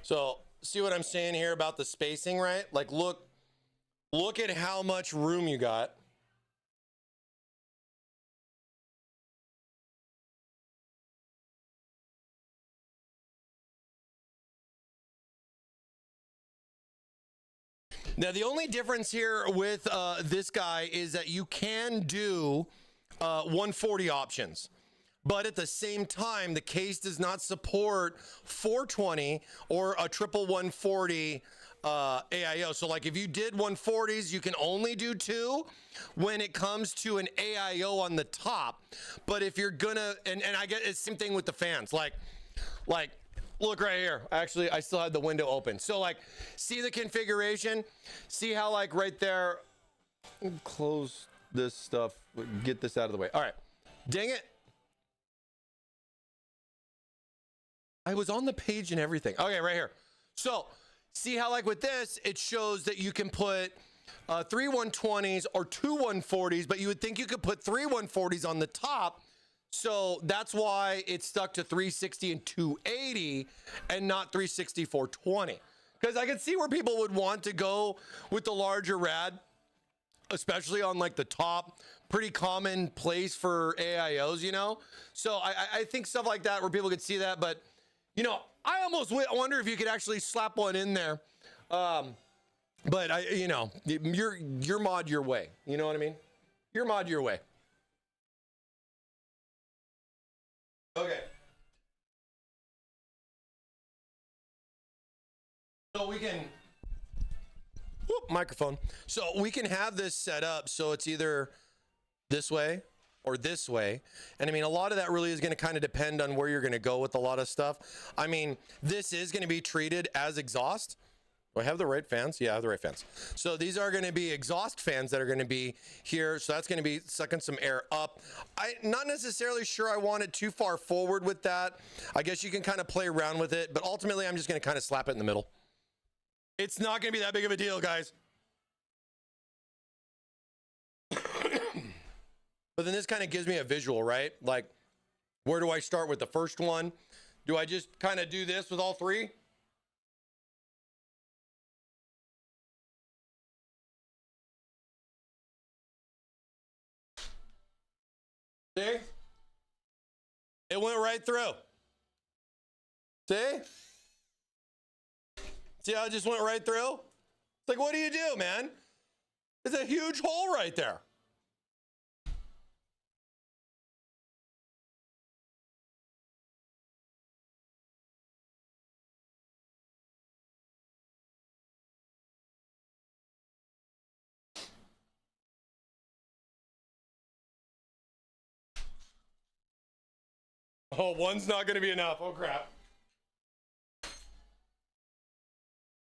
So, see what I'm saying here about the spacing, right? Like, look at how much room you got. Now, the only difference here with this guy is that you can do 140 options. But at the same time, the case does not support 420 or a triple 140 AIO. So like if you did 140s, you can only do 2 when it comes to an AIO on the top. But if you're gonna, and I get it's same thing with the fans, like look right here. Actually, I still had the window open. So like, see the configuration, see how like right there, close this stuff, get this out of the way. All right, dang it. I was on the page and everything. Okay, right here. So see how like with this, it shows that you can put 3 120s or 2 140s, but you would think you could put 3 140s on the top. So that's why it's stuck to 360 and 280 and not 360, 420. Because I can see where people would want to go with the larger rad, especially on like the top, pretty common place for AIOs, you know? So I think stuff like that where people could see that, but you know, I almost wonder if you could actually slap one in there. But you know, you're mod your way. You know what I mean? You're mod your way. Okay. So we can, microphone. So we can have this set up so it's either this way or this way. And I mean, a lot of that really is going to kind of depend on where you're going to go with a lot of stuff. I mean, this is going to be treated as exhaust. Do I have the right fans? Yeah, I have the right fans. So these are going to be exhaust fans that are going to be here. So that's going to be sucking some air up. I'm not necessarily sure I want it too far forward with that. I guess you can kind of play around with it, but ultimately I'm just going to kind of slap it in the middle. It's not going to be that big of a deal, guys. But then this kind of gives me a visual, right? Like, where do I start with the first one? Do I just kind of do this with all three? See? It went right through. See? See how it just went right through? It's like, what do you do, man? It's a huge hole right there. Oh, one's not going to be enough. Oh, crap.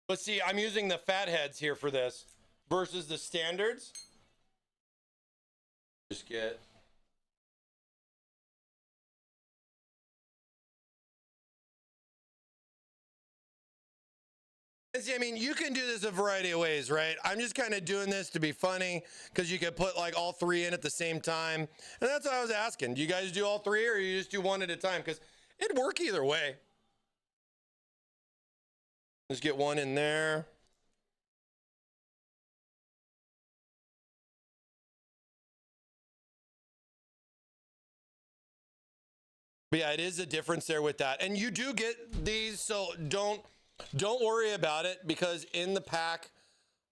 But see, I'm using the fatheads here for this versus the standards. Just get... And see, I mean, you can do this a variety of ways, right? I'm just kind of doing this to be funny because you could put like all three in at the same time. And that's what I was asking. Do you guys do all three or you just do one at a time? Because it'd work either way. Just get one in there. But yeah, it is a difference there with that. And you do get these, so don't worry about it because in the pack,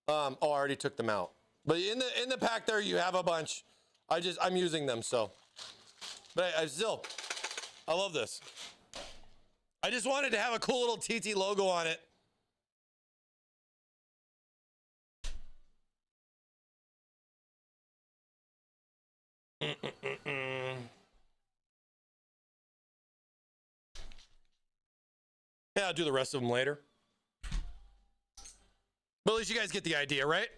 oh, I already took them out. But in the pack there, you have a bunch. I'm using them, so. But I love this. I just wanted to have a cool little TT logo on it. Yeah, I'll do the rest of them later. But at least you guys get the idea, right?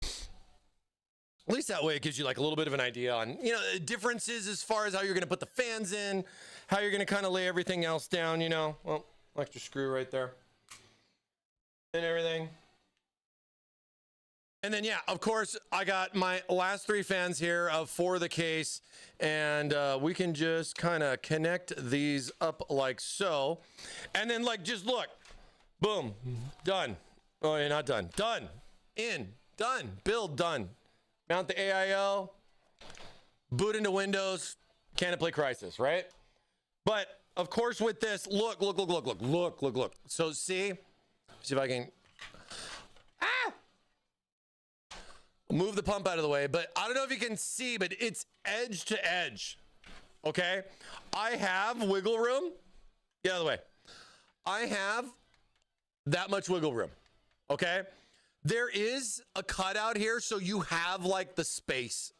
At least that way it gives you like a little bit of an idea on, you know, differences as far as how you're going to put the fans in, how you're going to kind of lay everything else down, you know. Well, extra screw right there. And everything. And then, yeah, of course, I got my last three fans here for the case. And we can just kind of connect these up like so. And then, like, just look. Boom. Done. Oh, yeah, not done. Done. In. Done. Build. Done. Mount the AIO. Boot into Windows. Can't play Crisis, right? But, of course, with this, look. So, see if I can... Move the pump out of the way, but I don't know if you can see, but it's edge to edge. Okay, I have wiggle room. Get out of the way. I have that much wiggle room. Okay, there is a cutout here, so you have like the space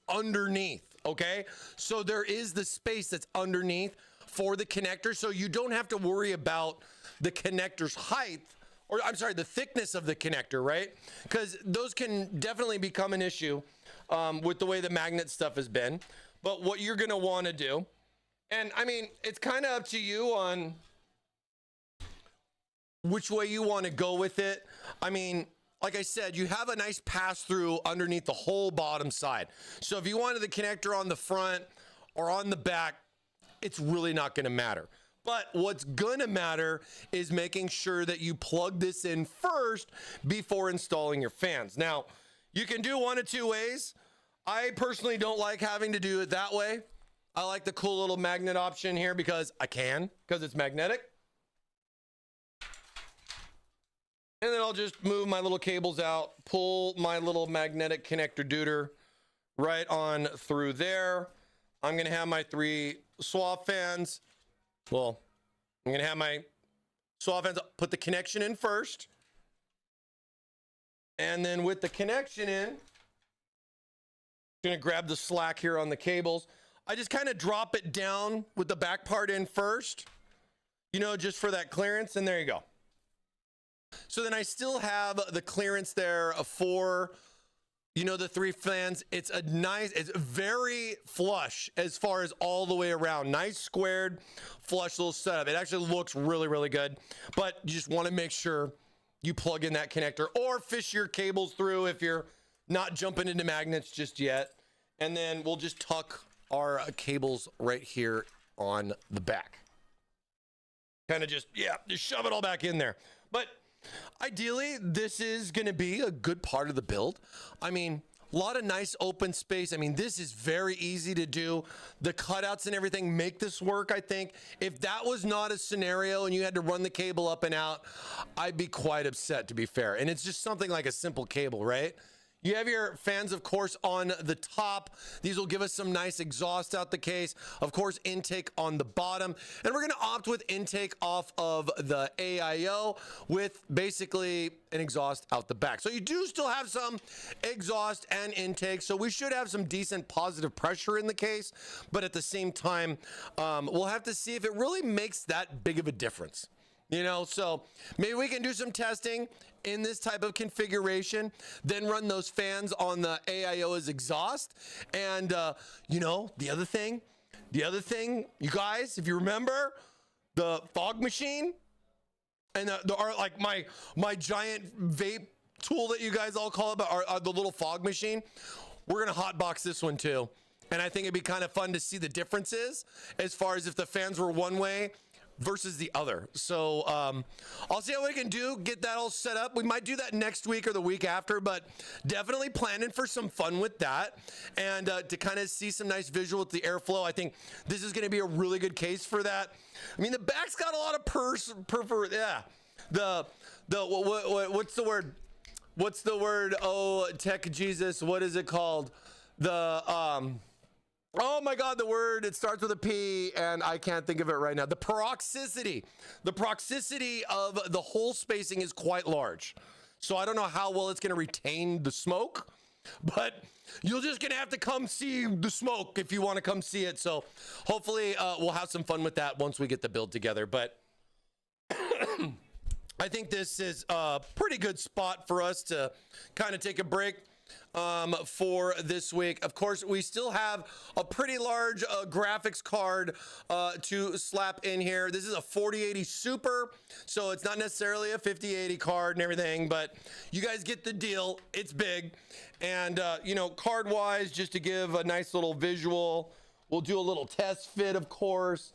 underneath. Okay, so there is the space that's underneath for the connector, so you don't have to worry about the connector's height. Or I'm sorry, the thickness of the connector, right? Because those can definitely become an issue with the way the magnet stuff has been. But what you're going to want to do, and I mean, it's kind of up to you on which way you want to go with it. I mean, like I said, you have a nice pass through underneath the whole bottom side. So if you wanted the connector on the front or on the back, it's really not going to matter. But what's gonna matter is making sure that you plug this in first before installing your fans. Now, you can do one of two ways. I personally don't like having to do it that way. I like the cool little magnet option here because it's magnetic. And then I'll just move my little cables out, pull my little magnetic connector duder right on through there. I'm gonna have my 3 swap fans. Well, I'm going to have my swap fans, put the connection in first. And then with the connection in, I'm going to grab the slack here on the cables. I just kind of drop it down with the back part in first, you know, just for that clearance. And there you go. So then I still have the clearance there for, you know, the 3 fans. It's very flush as far as all the way around. Nice squared, flush little setup. It actually looks really, really good. But you just want to make sure you plug in that connector or fish your cables through if you're not jumping into magnets just yet. And then we'll just tuck our cables right here on the back. Kind of just shove it all back in there. But Ideally, this is going to be a good part of the build. I mean, a lot of nice open space. I mean, this is very easy to do. The cutouts and everything make this work, I think. If that was not a scenario and you had to run the cable up and out, I'd be quite upset, to be fair. And it's just something like a simple cable, right? You have your fans, of course, on the top. These will give us some nice exhaust out the case. Of course, intake on the bottom. And we're going to opt with intake off of the AIO with basically an exhaust out the back. So you do still have some exhaust and intake. So we should have some decent positive pressure in the case. But at the same time, we'll have to see if it really makes that big of a difference. You know, so maybe we can do some testing in this type of configuration, then run those fans on the AIO as exhaust. And, you know, the other thing, you guys, if you remember, the fog machine and like my giant vape tool that you guys all call it, are the little fog machine. We're going to hotbox this one too. And I think it'd be kind of fun to see the differences as far as if the fans were one way versus the other. So I'll see how we can do, get that all set up. We might do that next week or the week after, but definitely planning for some fun with that and to kind of see some nice visual with the airflow. I think this is going to be a really good case for that. I mean, the back's got a lot of yeah. What's the word? What's the word? Oh, tech Jesus, what is it called? Oh my God, the word, it starts with a P and I can't think of it right now. The peroxicity. The peroxicity of the hole spacing is quite large. So I don't know how well it's going to retain the smoke, but you're just going to have to come see the smoke if you want to come see it. So hopefully we'll have some fun with that once we get the build together. But I think this is a pretty good spot for us to kind of take a break for this week. Of course, we still have a pretty large graphics card to slap in here. This is a 4080 Super, so it's not necessarily a 5080 card and everything, but you guys get the deal. It's big. And, you know, card-wise, just to give a nice little visual, we'll do a little test fit, of course,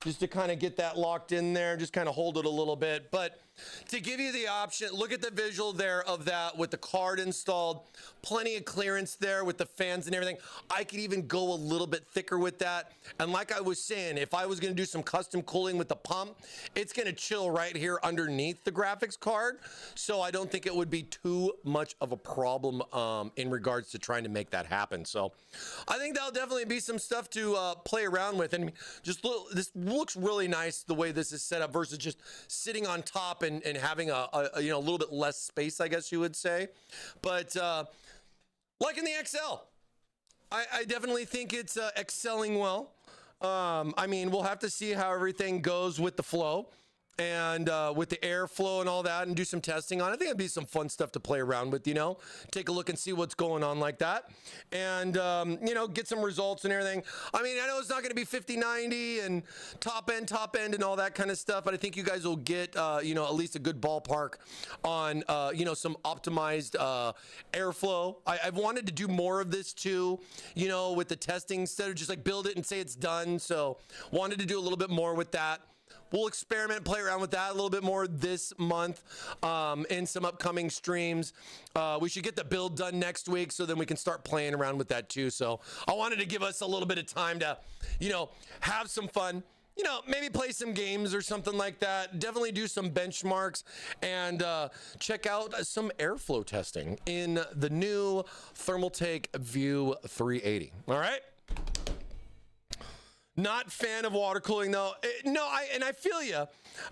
just to kind of get that locked in there, just kind of hold it a little bit. But to give you the option, look at the visual there of that with the card installed, plenty of clearance there with the fans and everything. I could even go a little bit thicker with that. And like I was saying, if I was going to do some custom cooling with the pump, it's going to chill right here underneath the graphics card. So I don't think it would be too much of a problem in regards to trying to make that happen. So I think that'll definitely be some stuff to play around with. And just look, this looks really nice the way this is set up versus just sitting on top and having a you know, a little bit less space, I guess you would say. But like in the XL, I definitely think it's excelling well. I mean, we'll have to see how everything goes with the flow and with the airflow and all that and do some testing on it. I think it'd be some fun stuff to play around with, you know, take a look and see what's going on like that and, you know, get some results and everything. I mean, I know it's not going to be 5090 and top end and all that kind of stuff, but I think you guys will get, you know, at least a good ballpark on, you know, some optimized airflow. I've wanted to do more of this too, you know, with the testing instead of just like build it and say it's done. So wanted to do a little bit more with that. We'll experiment, play around with that a little bit more this month in some upcoming streams. We should get the build done next week so then we can start playing around with that too. So I wanted to give us a little bit of time to, you know, have some fun. You know, maybe play some games or something like that. Definitely do some benchmarks and check out some airflow testing in the new Thermaltake View 380. All right? Not fan of water cooling though. No, I feel you.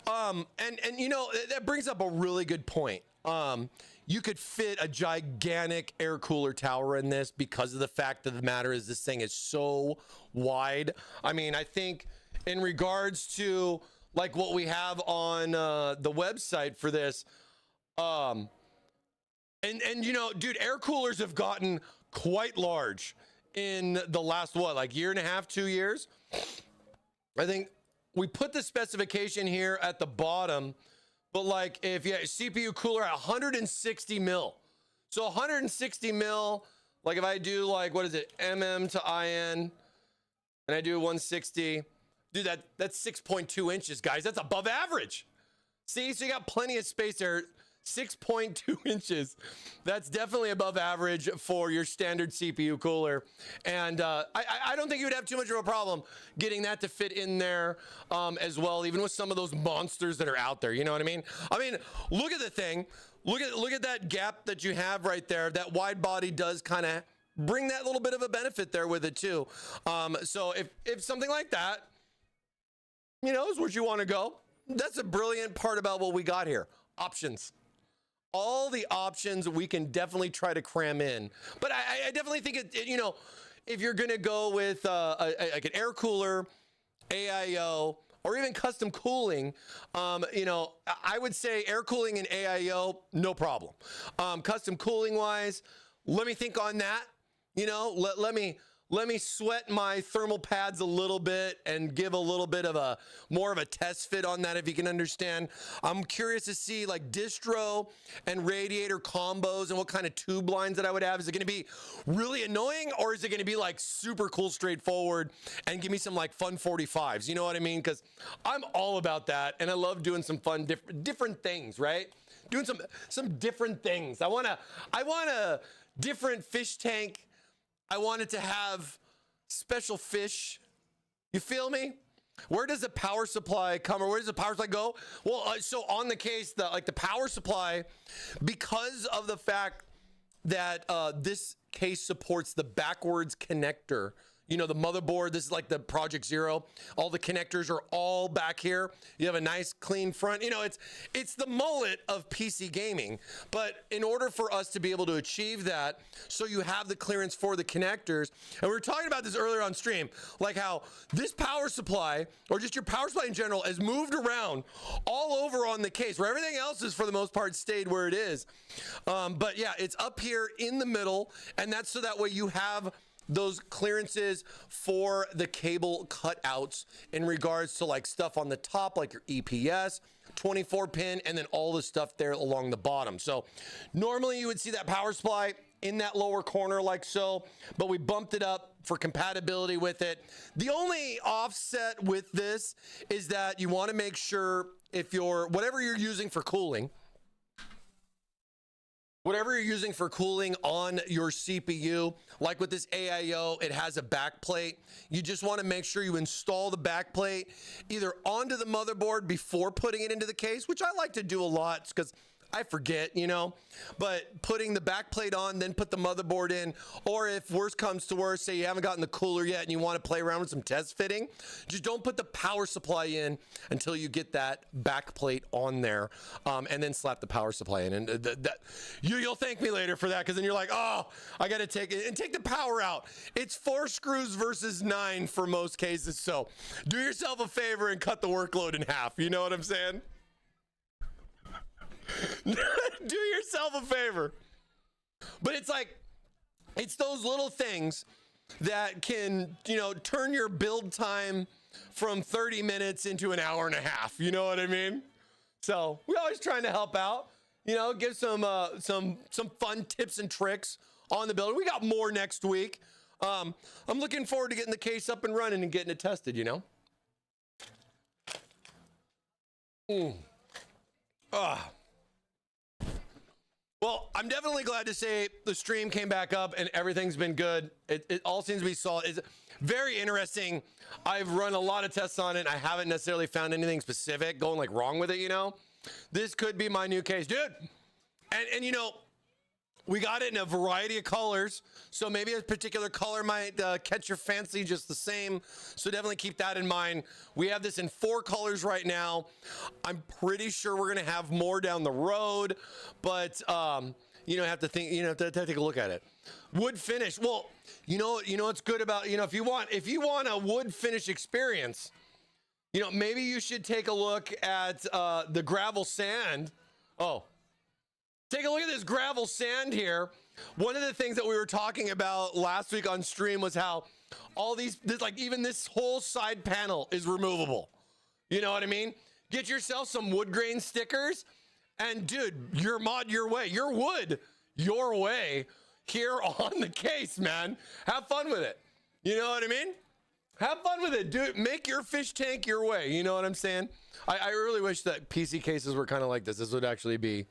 And you know, that brings up a really good point. You could fit a gigantic air cooler tower in this because of the fact of the matter is this thing is so wide. I mean, I think in regards to like what we have on the website for this, and you know, dude, air coolers have gotten quite large in the last, what, like year and a half, 2 years? I think we put the specification here at the bottom, but like if you have CPU cooler at 160 mil, so 160 mil, like if I do like, what is it, mm to in, and I do 160, dude, that's 6.2 inches, guys. That's above average. See, so you got plenty of space there. 6.2 inches. That's definitely above average for your standard CPU cooler. And I don't think you would have too much of a problem getting that to fit in there as well, even with some of those monsters that are out there. You know what I mean? I mean, look at the thing. Look at that gap that you have right there. That wide body does kind of bring that little bit of a benefit there with it too. So if something like that, you know, is where you want to go, that's a brilliant part about what we got here. Options. All the options we can definitely try to cram in. But I definitely think it, you know, if you're going to go with like an air cooler, AIO, or even custom cooling, you know, I would say air cooling and AIO, no problem. Custom cooling wise, let me think on that. You know, let me sweat my thermal pads a little bit and give a little bit of a more of a test fit on that, if you can understand. I'm curious to see like distro and radiator combos and what kind of tube lines that I would have. Is it going to be really annoying, or is it going to be like super cool, straightforward, and give me some like fun 45s? You know what I mean? Because I'm all about that, and I love doing some fun different things, right? Doing some different things. I want a different fish tank. I wanted to have special fish. You feel me? Where does the power supply come, or where does the power supply go? Well, so on the case, the power supply, because of the fact that this case supports the backwards connector. You know, the motherboard, this is like the Project Zero. All the connectors are all back here. You have a nice clean front. You know, it's the mullet of PC gaming. But in order for us to be able to achieve that, so you have the clearance for the connectors. And we were talking about this earlier on stream, like how this power supply, or just your power supply in general, has moved around all over on the case, where everything else is for the most part stayed where it is. But yeah, it's up here in the middle, and that's so that way you have those clearances for the cable cutouts in regards to like stuff on the top, like your EPS, 24 pin, and then all the stuff there along the bottom. So normally you would see that power supply in that lower corner like so, but we bumped it up for compatibility with it. The only offset with this is that you want to make sure if whatever you're using for cooling, whatever you're using for cooling on your CPU, like with this AIO, it has a back plate. You just want to make sure you install the back plate either onto the motherboard before putting it into the case, which I like to do a lot because I forget, you know, but putting the back plate on, then put the motherboard in, or if worst comes to worst, say you haven't gotten the cooler yet and you want to play around with some test fitting, just don't put the power supply in until you get that back plate on there, and then slap the power supply in. And you'll thank me later for that, because then you're like, oh, I got to take it and take the power out. It's 4 screws versus 9 for most cases. So do yourself a favor and cut the workload in half. You know what I'm saying? Do yourself a favor. But it's like, it's those little things that can, you know, turn your build time from 30 minutes into an hour and a half. You know what I mean? So we're always trying to help out, you know, give some fun tips and tricks on the build. We got more next week. I'm looking forward to getting the case up and running and getting it tested, you know? Well, I'm definitely glad to say the stream came back up and everything's been good. It all seems to be solid. It's very interesting. I've run a lot of tests on it. I haven't necessarily found anything specific going like wrong with it, you know? This could be my new case, dude. And you know, we got it in a variety of colors, so maybe a particular color might catch your fancy just the same. So definitely keep that in mind. We have this in 4 colors right now. I'm pretty sure we're gonna have more down the road, but you know, have to think. You know, have to take a look at it. Wood finish. Well, you know what's good about, you know, if you want a wood finish experience, you know, maybe you should take a look at the gravel sand. Oh. Take a look at this gravel sand here. One of the things that we were talking about last week on stream was how all this, like even this whole side panel is removable. You know what I mean? Get yourself some wood grain stickers, and dude, your mod your way, your wood your way here on the case, man. Have fun with it. You know what I mean? Have fun with it, dude. Make your fish tank your way. You know what I'm saying? I really wish that PC cases were kind of like this. This would actually be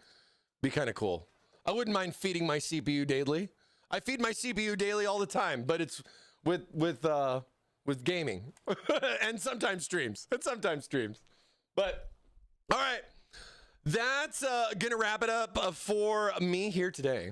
Be kind of cool. I wouldn't mind feeding my CPU daily. I feed my CPU daily all the time, but it's with gaming and sometimes streams. But all right, that's gonna wrap it up for me here today.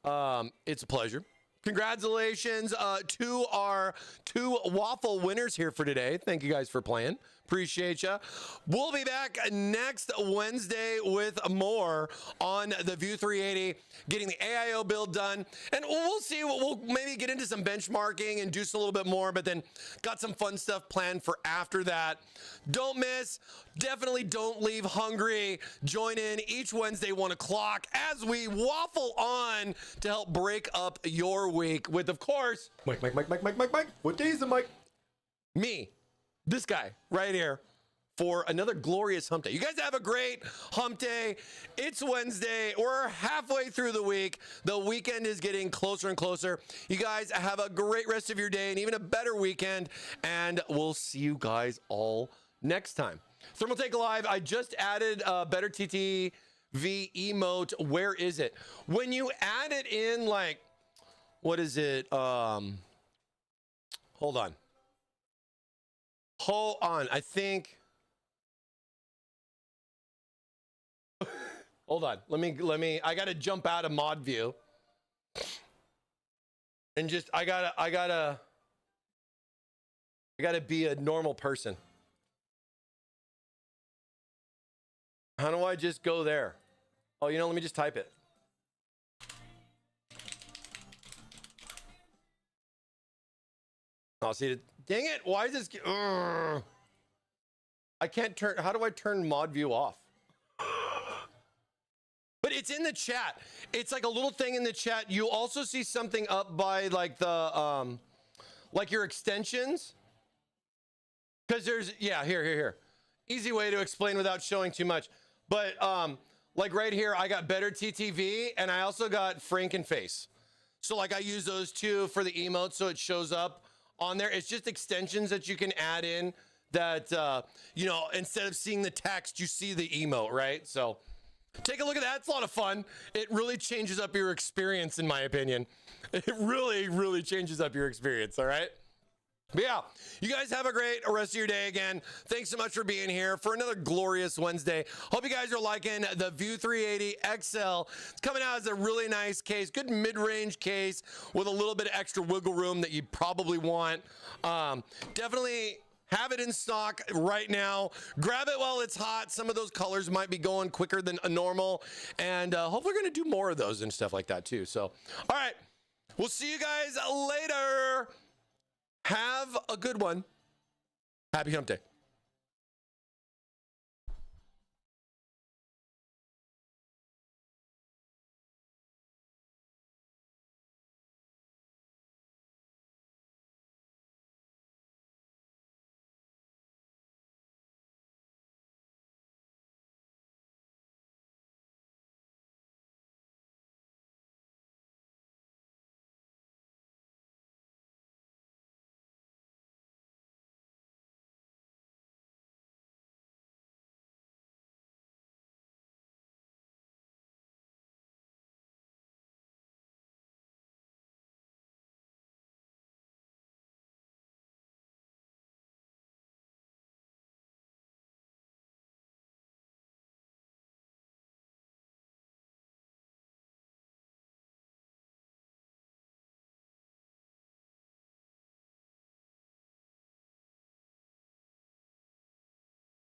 It's a pleasure. Congratulations to our 2 waffle winners here for today. Thank you guys for playing. Appreciate you. We'll be back next Wednesday with more on the View 380, getting the AIO build done. And we'll see. We'll maybe get into some benchmarking and do a little bit more, but then got some fun stuff planned for after that. Don't miss. Definitely don't leave hungry. Join in each Wednesday, 1 o'clock, as we waffle on to help break up your week with, of course, Mike. What day is it, Mike? Me. This guy right here for another glorious hump day. You guys have a great hump day. It's Wednesday. We're halfway through the week. The weekend is getting closer and closer. You guys have a great rest of your day and even a better weekend. And we'll see you guys all next time. Thermaltake Live, I just added a better TTV emote. Where is it? When you add it in, like, what is it? Hold on. I think. Hold on. Let me. I gotta jump out of mod view. And just I gotta be a normal person. How do I just go there? Oh, let me just type it. Oh, see, dang it. Why is this? I can't turn. How do I turn mod view off? But it's in the chat. It's like a little thing in the chat. You also see something up by like the, like your extensions. Because there's, yeah, here. Easy way to explain without showing too much. But like right here, I got better TTV and I also got Frankenface. So like I use those two for the emotes so it shows up on there. It's just extensions that you can add in that, instead of seeing the text, you see the emote, right? So take a look at that. It's a lot of fun. It really changes up your experience, in my opinion. It really, really changes up your experience, all right? But yeah, you guys have a great rest of your day again. Thanks so much for being here for another glorious Wednesday. Hope you guys are liking the View 380 XL. It's coming out as a really nice case, good mid-range case with a little bit of extra wiggle room that you probably want. Definitely have it in stock right now. Grab it while it's hot. Some of those colors might be going quicker than a normal. And hopefully we're going to do more of those and stuff like that too. So, all right. We'll see you guys later. Have a good one. Happy hump day.